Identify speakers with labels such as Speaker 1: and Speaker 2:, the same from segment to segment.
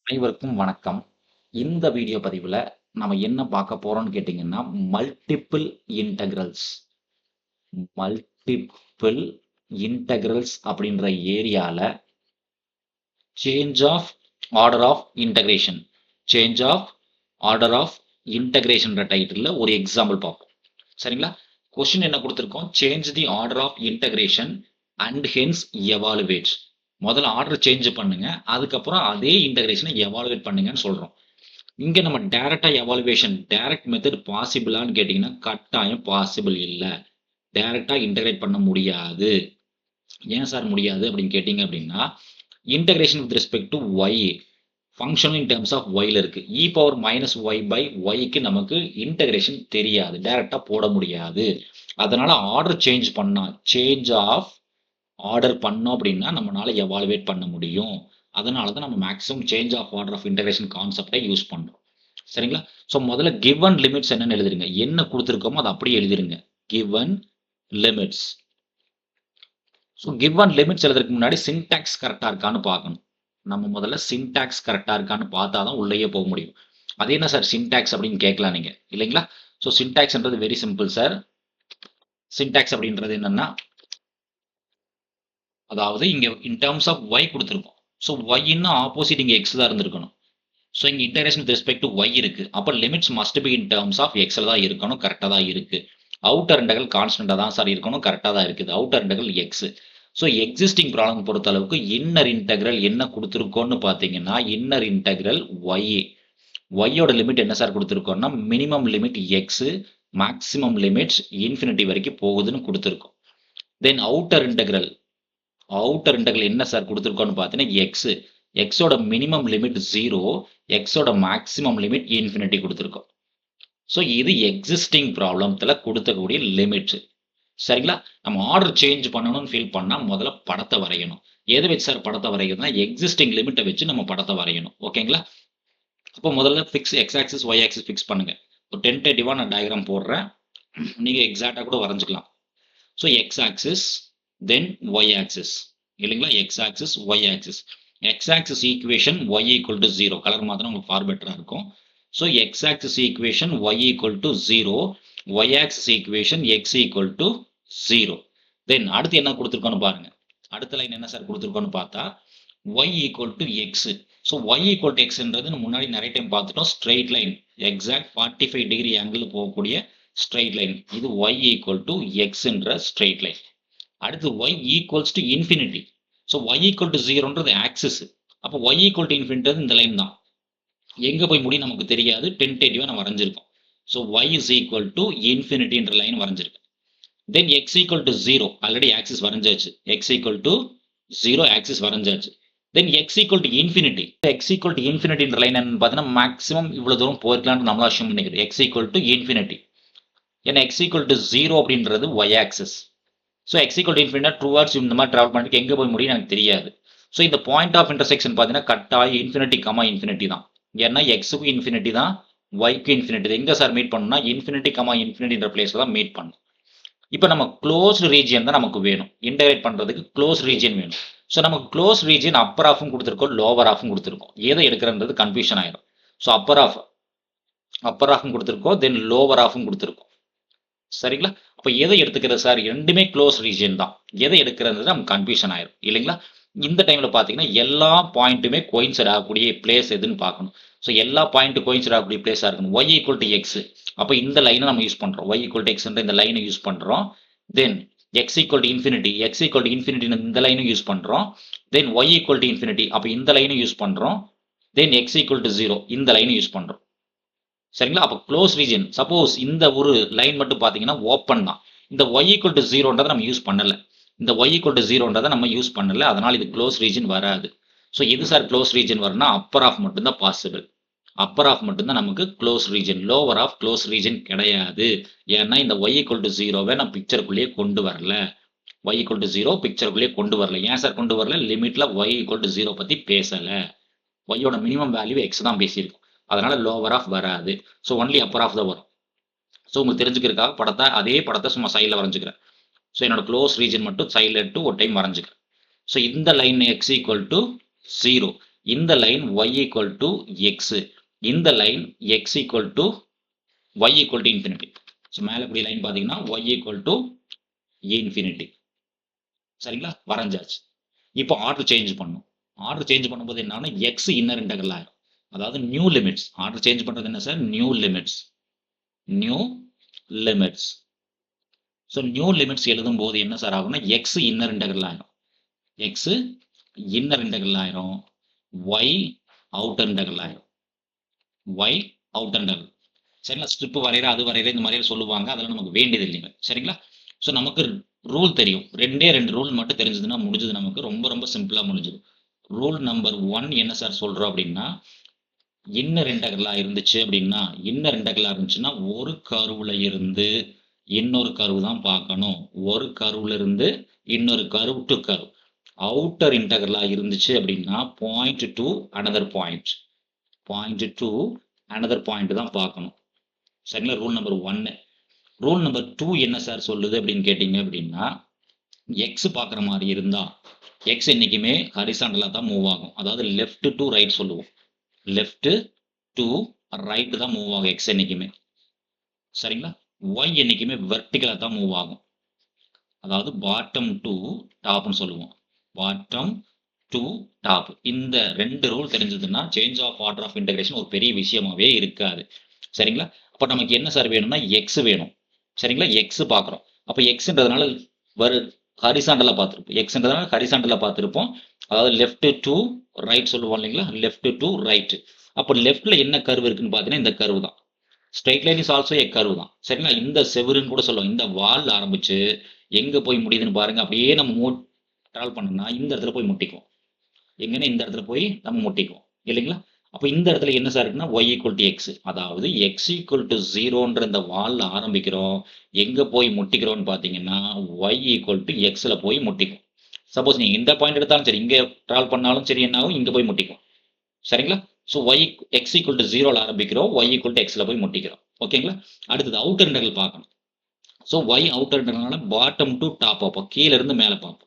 Speaker 1: அனைவருக்கும் வணக்கம். இந்த வீடியோ பதிவுல நம்ம என்ன பார்க்க போறோம்னு கேட்டீங்கன்னா, மல்டிபிள் இன்டெக்ரல்ஸ். மல்டிபிள் இன்டெக்ரல்ஸ் அப்படின்ற ஏரியால change of order of integration. Change of order of இன்டகிரேஷன்ற டைட்டில்ல ஒரு எக்ஸாம்பிள் பார்ப்போம். சரிங்களா? கொஸ்டின் என்ன குடுத்திருக்கோம்? Change the order of integration and hence evaluate. முதல்ல ஆர்டர் சேஞ்ச் பண்ணுங்க. அதுக்கப்புறம் அதே இன்டகிரேஷனை எவாலுவேட் பண்ணுங்கன்னு சொல்றோம். இங்க நம்ம டைரக்டா எவாலுவேஷன் டைரக்ட் மெத்தட் பாசிபிளான்னு கேட்டீங்கன்னா கட்டாயம் பாசிபிள் இல்ல. டைரக்டா இன்டகிரேட் பண்ண முடியாது. ஏன் சார் முடியாது அப்படின்னு கேட்டீங்க அப்படின்னா, integration with respect to y function in terms of ஒய்ல இருக்கு. E power minus y by ஒய்க்கு நமக்கு இன்டகிரேஷன் தெரியாது, டைரக்டா போட முடியாது. அதனால ஆர்டர் சேஞ்ச் பண்ணா, சேஞ்ச் ஆஃப் ஆர்டர் பண்ணோம் அப்படின்னா நம்மளால எவாலுவேட் பண்ண முடியும். அதனால தான் நம்ம maximum change of order of integration கான்செப்டை யூஸ் பண்றோம். சரிங்களா? ஸோ முதல்ல கிவன் லிமிட்ஸ் என்னன்னு எழுதிருங்க. என்ன கொடுத்துருக்கோமோ அதை அப்படியே எழுதிருங்க. Given limits. So given limits எழுதுறதுக்கு முன்னாடி சின்டாக்ஸ் கரெக்டாக இருக்கான்னு பார்க்கணும். நம்ம முதல்ல சின்டாக்ஸ் கரெக்டாக இருக்கான்னு பார்த்தா தான் உள்ளேயே போக முடியும். அது என்ன சார் சின்டாக்ஸ் அப்படின்னு கேட்கலாம் நீங்க, இல்லைங்களா? ஸோ சின்டாக்ஸ்ன்றது வெரி சிம்பிள் சார். சின்டாக்ஸ் அப்படின்றது என்னன்னா, அதாவது இங்க இன் டர்ம்ஸ் ஆஃப் ஒய் கொடுத்துருக்கோம். ஸோ ஒய்ன்னு ஆப்போசிட் இங்க எக்ஸ் தான் இருந்திருக்கணும். ஸோ இங்க integration with respect to y இருக்கு. அப்போ limits must be in terms of எக்ஸ்ல தான் இருக்கணும். கரெக்டாக தான் இருக்கு. அவுட்டர் இன்டகரல் கான்ஸ்டன்டா தான் சார் இருக்கணும். கரெக்டாக தான் இருக்குது. Outer integral x. So existing problem பொறுத்த அளவுக்கு இன்னர் இன்டகிரல் என்ன கொடுத்துருக்கோன்னு பார்த்தீங்கன்னா, இன்னர் இன்டகிரல் ஒய். ஒய்யோட லிமிட் என்ன சார் கொடுத்துருக்கோம்னா, minimum limit x, maximum limits infinity வரைக்கும் போகுதுன்னு கொடுத்துருக்கோம். தென் அவுட்டர் இன்டகிரல் என்ன சார் கொடுத்துருக்கோம்னு பார்த்தீங்கன்னா எக்ஸ். எக்ஸோட மினிமம் லிமிட் 0, எக்ஸோட மேக்ஸிமம் லிமிட் இன்ஃபினிட்டி கொடுத்துருக்கோம். ஸோ இது எக்ஸிஸ்டிங் ப்ராப்ளத்துல கொடுத்தக்கூடிய லிமிட். சரிங்களா? நம்ம ஆர்டர் சேஞ்ச் பண்ணணும்னு ஃபீல் பண்ணா முதல்ல படத்தை வரையணும். எதை வச்சு சார் படத்தை வரையணும்னா, எக்ஸிஸ்டிங் லிமிட்டை வச்சு நம்ம படத்தை வரையணும். ஓகேங்களா? அப்போ முதல்ல fix X axis Y axis fix பண்ணுங்க. ஒரு டென்டேட்டிவா நான் டயக்ராம் போடுறேன். நீங்க எக்ஸாக்டா கூட வரைஞ்சுக்கலாம். So X axis then Y axis, இல்லைங்களா? X axis Y axis. X axis equation Y equal to 0 colour மாத்திரம் உங்களுக்கு ஃபார் பெட்டரா இருக்கும். So X axis equation Y equal to 0, Y axis equation X equal to 0. Then அடுத்து என்ன கொடுத்துருக்கோன்னு பாருங்க. அடுத்த line என்ன சார் கொடுத்துருக்கோன்னு பார்த்தா y equal to x. So Y equal to எக்ஸ்ன்றது முன்னாடி நிறைய டைம் பார்த்துட்டோம். Straight line, exact 45 degree angle போகக்கூடிய ஸ்ட்ரெயிட் லைன். இது ஒய் ஈக்குவல் டு எக்ஸ்ன்ற ஸ்ட்ரெயிட் லைன். அடுத்து y equals to infinity. So y equal to 0ன்றது ஆக்சிஸ். அப்போ y ஈக்குவல் டு இன்ஃபினிட்டி இந்த லைன் தான். எங்க போய் முடியும் நமக்கு தெரியாது. டென்டேட்டிவா நம்ம வரைஞ்சிருக்கோம். So y is equal to இன்ஃபினிட்டின்ற லைன் வரைஞ்சிருக்கேன். Then x equal to 0 already axis வரைஞ்சாச்சு. x ஈக்குவல் டு 0 ஆக்சிஸ் வரைஞ்சாச்சு. Then x equal to infinity. x equal to இன்ஃபினிட்டின்ற லைன் என்னன்னு பார்த்தீங்கன்னா மேக்ஸிமம் இவ்வளவு தூரம் போயிருக்கலாம்னு நம்மளா அஷ்யூம் பண்ணிக்கிறோம். x equal to infinity. ஏன்னா x ஈக்குவல் டு 0 அப்படின்றது y axis. So x equal to infinity towards இந்த மாதிரி ட்ராவல் பண்ணிட்டு எங்கே போய் முடியும் எனக்கு தெரியாது. ஸோ இந்த பாயிண்ட் ஆஃப் இன்டர்செக்ஷன் பார்த்தீங்கன்னா கட்டாயம் இன்ஃபினிட்டி கமா இன்ஃபினிட்டி தான். ஏன்னா எக்ஸுக்கு இன்ஃபினிட்டி தான், ஒய்க்கு இன்ஃபினிட்டி தான். எங்கே சார் மீட் பண்ணணும்னா இன்ஃபினிட்டி கமா இன்ஃபினிட்டின்ற பிளேஸில் தான் மீட் பண்ணணும். இப்போ நம்ம க்ளோஸ்டு ரீஜியன் தான் நமக்கு வேணும். இன்டகிரேட் பண்ணுறதுக்கு க்ளோஸ் ரீஜியன் வேணும். ஸோ நமக்கு க்ளோஸ் ரீஜியன் அப்பர் ஆஃபும் கொடுத்துருக்கோம், லோவர் ஆஃபும் கொடுத்துருக்கோம். எதை எடுக்கிறன்றது கன்ஃபியூஷன் ஆயிடும். ஸோ அப்பர் ஆஃபும் கொடுத்துருக்கோம், தென் லோவர் ஆஃபும் கொடுத்துருக்கோம். சரிங்களா? அப்போ எதை எடுத்துக்கிறது சார்? ரெண்டுமே க்ளோஸ் ரீஜியன் தான். எதை எடுக்கிறது நமக்கு கன்ஃபியூஷன் ஆயிரும், இல்லைங்களா? இந்த டைம்ல பார்த்தீங்கன்னா எல்லா பாயிண்ட்டுமே கோயின்சைட் ஆகக்கூடிய பிளேஸ் எதுன்னு பார்க்கணும். ஸோ எல்லா பாயிண்ட் கோயின்சைட் ஆகக்கூடிய பிளேஸாக இருக்கணும். Y equal to X. அப்போ இந்த லைனை நம்ம யூஸ் பண்ணுறோம். ஒய் ஈக்குவல் டு எக்ஸ்ன்ற இந்த லைனை யூஸ் பண்ணுறோம். Then x equal to infinity, x equal to infinity இந்த லைனும் யூஸ் பண்ணுறோம். Then y equal to infinity, அப்போ இந்த லைனும் யூஸ் பண்ணுறோம். தென் எக்ஸ் ஈக்குவல் டு 0 இந்த லைனும் யூஸ் பண்ணுறோம். சரிங்களா? அப்போ க்ளோஸ் ரீஜன் சப்போஸ் இந்த ஒரு லைன் மட்டும் பார்த்தீங்கன்னா ஓப்பன் தான். இந்த ஒய் ஈக்குவல் டு 0ன்றதை நம்ம யூஸ் பண்ணல. இந்த ஒய் ஈக்குவல் டு 0ன்றதை நம்ம யூஸ் பண்ணல. அதனால இது க்ளோஸ் ரீஜன் வராது. ஸோ எது சார் க்ளோஸ் ரீஜன் வரும்னா அப்பர் ஆஃப் மட்டும்தான் பாசிபிள். அப்பர் ஆஃப் மட்டும்தான் நமக்கு close region. Lower half close region கிடையாது. ஏன்னா இந்த ஒய் ஈக்குவல் டு 0வை நான் பிக்சருக்குள்ளேயே கொண்டு வரல. ஒய் ஈக்குவல் டு 0 பிக்சருக்குள்ளேயே கொண்டு வரல. ஏன் சார் கொண்டு வரல? லிமிட்ல ஒய் ஈக்குவல் டு 0 பத்தி பேசல. ஒய்யோட மினிமம் வேல்யூ எக்ஸ் தான் பேசியிருக்கோம். அதனால லோவர் ஆஃப் வராது. ஸோ ஒன்லி அப்பர் ஆஃப் தான் வரும். ஸோ உங்களுக்கு தெரிஞ்சுக்கிறதுக்காக அதே படத்தை சும்மா சைடில் வரைஞ்சிக்கிறேன். ஸோ என்னோட க்ளோஸ் ரீஜன் மட்டும் சைடில் எடுத்து ஒரு டைம் வரைஞ்சிக்கிறேன். ஸோ இந்த லைன் எக்ஸ் ஈக்குவல் டு 0. இந்த line y equal to x, இந்த line x equal to y equal to infinity. So மேலே இப்படி லைன் பார்த்தீங்கன்னா y ஈக்குவல் டு இன்ஃபினிட்டி. சரிங்களா, வரைஞ்சாச்சு. இப்போ ஆர்டர் சேஞ்ச் பண்ணும். ஆர்டர் சேஞ்ச் பண்ணும்போது என்னன்னா எக்ஸ் இன்னர் இன்டகரல் ஆயிரும். அதாவது நியூ லிமிட்ஸ். ஆர்டர் சேஞ்ச் பண்றது என்ன sir? New limits. New limits. So new limits எழுதும் போது என்ன சார் ஆகும்னா எக்ஸ் இன்னர் இன்டகரல் ஆயிரும். எக்ஸ் இன்னர் இன்டகரல் ஆயிரும். ஒய் அவுட்டர் இன்டகரல் ஆயிரும். Y outer integral. சரிங்களா, ஸ்ட்ரிப் வரைகிற அது வரைகிற இந்த மாதிரி சொல்லுவாங்க, அதெல்லாம் நமக்கு வேண்டியது இல்லைங்க. சரிங்களா, ஸோ நமக்கு ரூல் தெரியும். ரெண்டு ரூல் மட்டும் தெரிஞ்சதுன்னா முடிஞ்சது. நமக்கு ரொம்ப ரொம்ப சிம்பிளாக முடிஞ்சுது. ரூல் நம்பர் 1 என்ன சார் சொல்கிறோம் அப்படின்னா, இன்னர் இன்டகரலா இருந்துச்சு அப்படின்னா, இன்னர் இன்டகரலா இருந்துச்சுன்னா ஒரு கர்வ்ல இருந்து இன்னொரு கர்வ் தான் பார்க்கணும். ஒரு கர்வ்ல இருந்து இன்னொரு கர்வ் டு கர்வ். அவுட்டர் இன்டகரலா இருந்துச்சு அப்படின்னா point to another point, point to another point தான் பார்க்கணும். சரிங்களா, ரூல் நம்பர் 1. ரூல் நம்பர் 2 என்ன சார் சொல்லுது அப்படின்னு கேட்டிங்க அப்படின்னா, எக்ஸ் பார்க்குற மாதிரி இருந்தா எக்ஸ் என்றைக்குமே ஹரிசாண்டலாக தான் மூவ் ஆகும். அதாவது லெஃப்ட் டு ரைட் சொல்லுவோம். லெஃப்ட் டு ரைட் தான் மூவ் ஆகும் எக்ஸ் என்றைக்குமே. சரிங்களா, ஒய் என்றைக்குமே வெர்டிகலாக தான் மூவ் ஆகும். அதாவது பாட்டம் டு டாப்னு சொல்லுவோம். Bottom to top. இந்த 2 ரூல் தெரிஞ்சதுன்னா change of order of integration ஒரு பெரிய விஷயமாவே இருக்காது. சரிங்களா, அப்போ நமக்கு என்ன சார் வேணும்னா எக்ஸ் வேணும். சரிங்களா, எக்ஸ் பார்க்குறோம். அப்போ எக்ஸ்ன்றதுனால ஹரிசாண்டலாக பார்த்துருப்போம். எக்ஸ்ன்றதுனால ஹரிசாண்டலாக பார்த்துருப்போம். அதாவது லெஃப்ட் டு ரைட் சொல்லுவோம் இல்லைங்களா, லெஃப்ட் டு ரைட். அப்போ லெஃப்ட்ல என்ன கர்வ் இருக்குன்னு பார்த்தீங்கன்னா இந்த கர்வ் தான். Straight line is also a curve தான். சரிங்களா, இந்த செவருன்னு கூட சொல்லுவோம். இந்த வால் ஆரம்பிச்சு எங்கே போய் முடியுதுன்னு பாருங்க. அப்படியே நம்ம ட்ராவல் பண்ணோம்னா இந்த இடத்துல போய் முட்டிக்கும். எங்கன்னா இந்த இடத்துல போய் நம்ம முட்டிக்குவோம் இல்லைங்களா. அப்போ இந்த இடத்துல என்ன சார் இருக்குன்னா y ஈக்குவல் டு எக்ஸ். அதாவது எக்ஸ் ஈக்குவல் டு 0ன்ற இந்த வாலில் ஆரம்பிக்கிறோம். எங்கே போய் முட்டிக்கிறோம்னு பார்த்தீங்கன்னா y ஈக்குவல் டு எக்ஸில் போய் முட்டிக்கும். சப்போஸ் நீங்கள் இந்த பாயிண்ட் எடுத்தாலும் சரி, இங்கே ட்ராவல் பண்ணாலும் சரி, என்னாகும் இங்கே போய் முட்டிக்கும். சரிங்களா, ஸோ எக்ஸ் ஈக்குவல் டு 0ல் ஆரம்பிக்கிறோம், y ஈக்குவல் டு எக்ஸில் போய் முட்டிக்கிறோம். ஓகேங்களா, அடுத்தது அவுட்டர் இன்டகரல் பார்க்கணும். ஸோ y அவுட்டர் இன்டகரல்னால பாட்டம் டு டாப் பார்ப்போம், கீழே இருந்து மேலே பார்ப்போம்.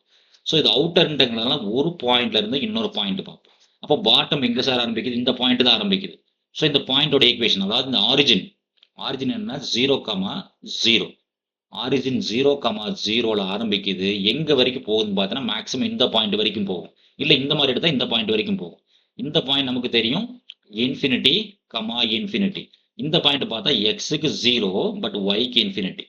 Speaker 1: ஸோ இது அவுட்டர் இன்டகரல்னால ஒரு பாயிண்ட்ல இருந்து இன்னொரு பாயிண்ட் பார்ப்போம். அப்போ பாட்டம் எங்கே சார் ஆரம்பிக்குது? இந்த பாயிண்ட் தான் ஆரம்பிக்குது. ஸோ இந்த பாயிண்டோட ஈக்குவேஷன், அதாவது இந்த ஆரிஜின் என்ன 0,0. ஆரிஜின் 0,0ல ஆரம்பிக்குது. எங்கே வரைக்கும் போகுதுன்னு பார்த்தீங்கன்னா மேக்ஸிமம் இந்த பாயிண்ட் வரைக்கும் போகும். இல்லை இந்த மாதிரி எடுத்தால் இந்த பாயிண்ட் வரைக்கும் போகும். இந்த பாயிண்ட் நமக்கு தெரியும் இன்ஃபினிட்டி, இன்ஃபினிட்டி. இந்த பாயிண்ட் பார்த்தா எக்ஸுக்கு 0 பட் ஒய்க்கு இன்ஃபினிட்டி.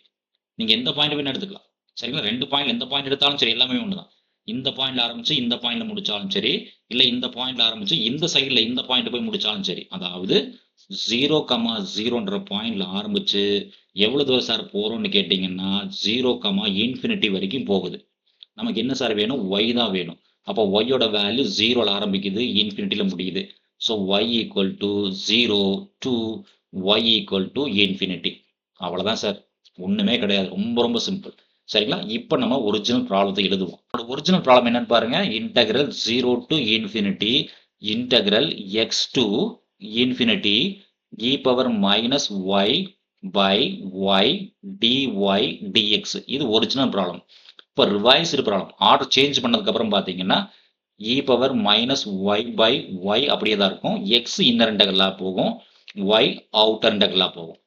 Speaker 1: நீங்கள் எந்த பாயிண்ட் வேணும் எடுத்துக்கலாம். சரிங்களா, 2 பாயிண்ட் எந்த பாயிண்ட் எடுத்தாலும் சரி, எல்லாமே ஒன்று தான். இந்த பாயிண்ட்ல ஆரம்பிச்சு இந்த பாயிண்ட்ல முடிச்சாலும் சரி, இல்லை இந்த பாயிண்ட்ல ஆரம்பிச்சு இந்த சைடில் இந்த பாயிண்ட் போய் முடிச்சாலும் சரி. அதாவது 0,0ன்ற பாயிண்ட்ல ஆரம்பிச்சு எவ்வளவு தூரம் சார் போறோம்னு கேட்டிங்கன்னா 0, இன்ஃபினிட்டி வரைக்கும் போகுது. நமக்கு என்ன சார் வேணும்? ஒய் தான் வேணும். அப்போ ஒய்யோட வேல்யூ 0ல ஆரம்பிக்குது, இன்ஃபினிட்டியில் முடியுது. So Y equal to 0 to Y equal to infinity. அவ்வளோதான் சார், ஒன்றுமே கிடையாது. ரொம்ப ரொம்ப சிம்பிள். சரிங்களா, இப்போ நம்ம ஒரிஜினல் ப்ராப்ளத்தை எழுதுவோம். ஒரிஜினல் ப்ராப்ளம் என்னன்னு பாருங்க. Integral 0 to infinity integral x to infinity e power minus y by y dy dx. இது ஒரிஜினல் ப்ராப்ளம். இப்போ ரிவைஸ்டு ப்ராப்ளம், ஆர்டர் சேஞ்ச் பண்ணதுக்கப்புறம் பார்த்தீங்கன்னா e power minus y by y அப்படியே தான் இருக்கும். எக்ஸ் இன்னர் இன்டகரலாக போகும், ஒய் அவுட்டர் இன்டகரலாக போகும்.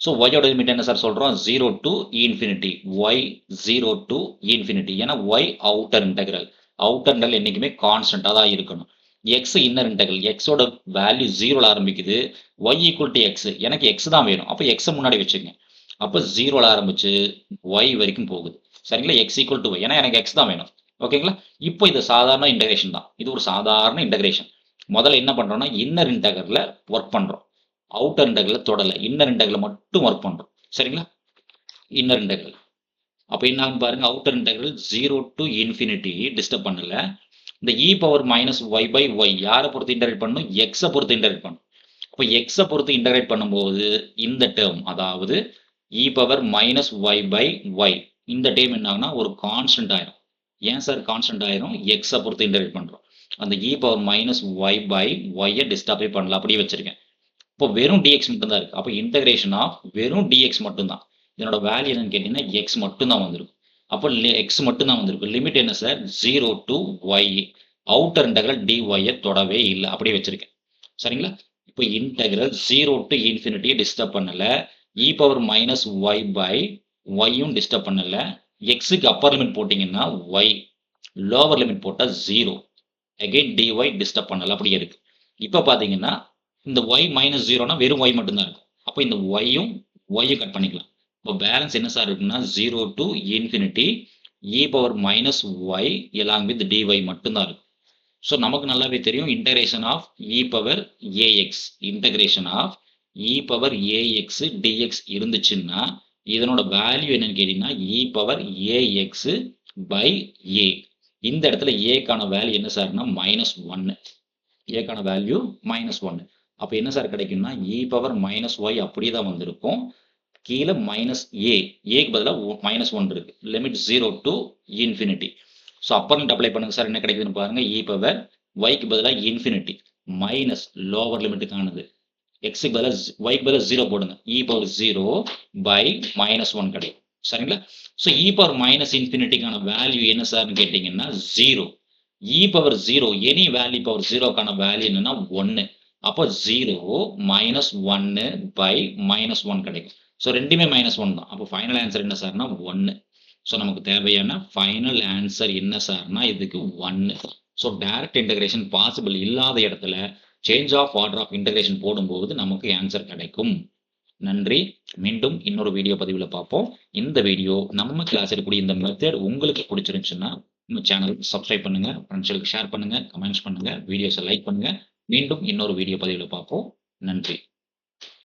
Speaker 1: So ஒய்யோட லிமிட் என்ன சார் சொல்கிறோம்? 0 to infinity. Y 0 to infinity. ஏன்னா y outer integral. Outer integral என்றைக்குமே கான்ஸ்டண்ட்டாக தான் இருக்கணும். X inner integral. எக்ஸோட வேல்யூ 0ல் ஆரம்பிக்குது. Y equal to x. எனக்கு எக்ஸ் தான் வேணும். அப்போ எக்ஸை முன்னாடி வச்சுக்கங்க. அப்போ 0ல் ஆரம்பிச்சு ஒய் வரைக்கும் போகுது. சரிங்களா, எக்ஸ் ஈக்குவல் டு ஒய். ஏன்னா எனக்கு எக்ஸ் தான் வேணும். ஓகேங்களா, இப்போ இது சாதாரண இன்டகிரேஷன் தான். இது ஒரு சாதாரண இன்டகிரேஷன். முதல்ல என்ன பண்ணுறோம்னா இன்னர் இன்டகரலில் ஒர்க் பண்ணுறோம். அவுட்டர் இன்டகரல் தொடலை, இன்னர் இன்டகரல் மட்டும் ஒர்க் பண்ணுறோம். சரிங்களா, இன்னர் இன்டகரல். அப்போ என்ன ஆகும் பாருங்க, outer integral 0 to infinity disturb பண்ணல. இந்த e power minus y by y யாரை பொறுத்து இன்டகிரேட் பண்ணணும்? எக்ஸை பொறுத்து இன்டகிரேட் பண்ணணும். இப்போ எக்ஸை பொறுத்து இன்டகிரேட் பண்ணும்போது இந்த டேர்ம், அதாவது e power minus y by y, இந்த டேர்ம் என்ன ஆகுனா ஒரு கான்ஸ்டன்ட் ஆயிரும். ஏன் சார் கான்ஸ்டன்ட் ஆயிரும்? எக்ஸை பொறுத்து இன்டகிரேட் பண்ணுறோம். அந்த இ பவர் மைனஸ் ஒய் பை ஒய்யை டிஸ்டர்பே பண்ணலாம், அப்படியே வச்சிருக்கேன். இப்போ வெறும் டிஎக்ஸ் மட்டும் தான் இருக்குது. அப்போ இன்டகிரேஷன் ஆஃப் வெறும் டிஎக்ஸ் மட்டும்தான். இதனோட வேல்யூ என்னன்னு கேட்டிங்கன்னா எக்ஸ் மட்டும் தான் வந்திருக்கும். அப்போ எக்ஸ் மட்டும் தான் வந்திருக்கும். லிமிட் என்ன sir? 0 to y. Outer integral dy தொடவே இல்ல. அப்படியே வச்சிருக்கேன். சரிங்களா? இப்போ இன்டெக்ரல் 0 to infinity டிஸ்டர்ப் பண்ணல. e power minus y by yயும் டிஸ்டர்ப் பண்ணல. xக்கு அப்பர் லிமிட் போட்டீங்கன்னா y, லோவர் லிமிட் போட்டா 0. அகைன் dy டிஸ்டர்ப் பண்ணல. அப்படியே இருக்கு. இப்போ பார்த்தீங்கன்னா இந்த y மைனஸ் 0னா வெறும் y மட்டும் தான் இருக்கும். அப்போ இந்த yயும் கட் பண்ணிக்கலாம். இப்போ பேலன்ஸ் என்ன சார் இருக்குன்னா 0 to infinity e power minus y along with dy மட்டும் தான் இருக்கும். ஸோ நமக்கு நல்லாவே தெரியும் integration of E power A X, integration of E power A X D X இருந்துச்சுன்னா இதனோட வேல்யூ என்னன்னு கேட்டீங்கன்னா E power A X by A. இந்த இடத்துல ஏக்கான வேல்யூ என்ன சார்னா -1. ஏக்கான வேல்யூ -1. அப்போ என்ன சார் கிடைக்கும்னா இ பவர் மைனஸ் ஒய் அப்படியே தான் வந்திருக்கும். கீழே மைனஸ் ஏக்கு பதிலாக -1 இருக்கு. Limit 0 to infinity. So upper limit apply பண்ணுங்க சார், என்ன கிடைக்குதுன்னு பாருங்க. இ பவர் ஒய்க்கு பதிலாக இன்ஃபினிட்டி மைனஸ் லோவர் லிமிட்டுக்கானது, எக்ஸுக்கு பதிலாக ஒய்க்கு பதிலாக 0 போடுங்க. இ பவர் 0 பை -1 கிடைக்கும். சரிங்களா? ஸோ இ பவர் மைனஸ் இன்ஃபினிட்டிக்கான வேல்யூ என்ன சார்னு கேட்டிங்கன்னா 0. E power 0 any value power 0க்கான வேல்யூ என்னன்னா 1. அப்போ 0 -1 பை -1 கிடைக்கும். ஸோ ரெண்டுமே -1 தான். அப்போ ஃபைனல் ஆன்சர் என்ன சார்னா 1. ஸோ நமக்கு தேவையான ஃபைனல் ஆன்சர் என்ன சார்னா இதுக்கு 1. ஸோ டைரக்ட் இன்டகிரேஷன் பாசிபிள் இல்லாத இடத்துல change of order of integration போடும்போது நமக்கு ஆன்சர் கிடைக்கும். நன்றி. மீண்டும் இன்னொரு வீடியோ பதிவில் பார்ப்போம். இந்த வீடியோ நம்ம கிளாஸ் இருக்கக்கூடிய இந்த மெத்தட் உங்களுக்கு பிடிச்சிருந்துச்சுன்னா நம்ம சேனல் சப்ஸ்கிரைப் பண்ணுங்க, ஃப்ரெண்ட்ஸ்களுக்கு ஷேர் பண்ணுங்க, கமெண்ட்ஸ் பண்ணுங்க, வீடியோஸை லைக் பண்ணுங்க. மீண்டும் இன்னொரு வீடியோ பதிவில் பார்ப்போம். நன்றி.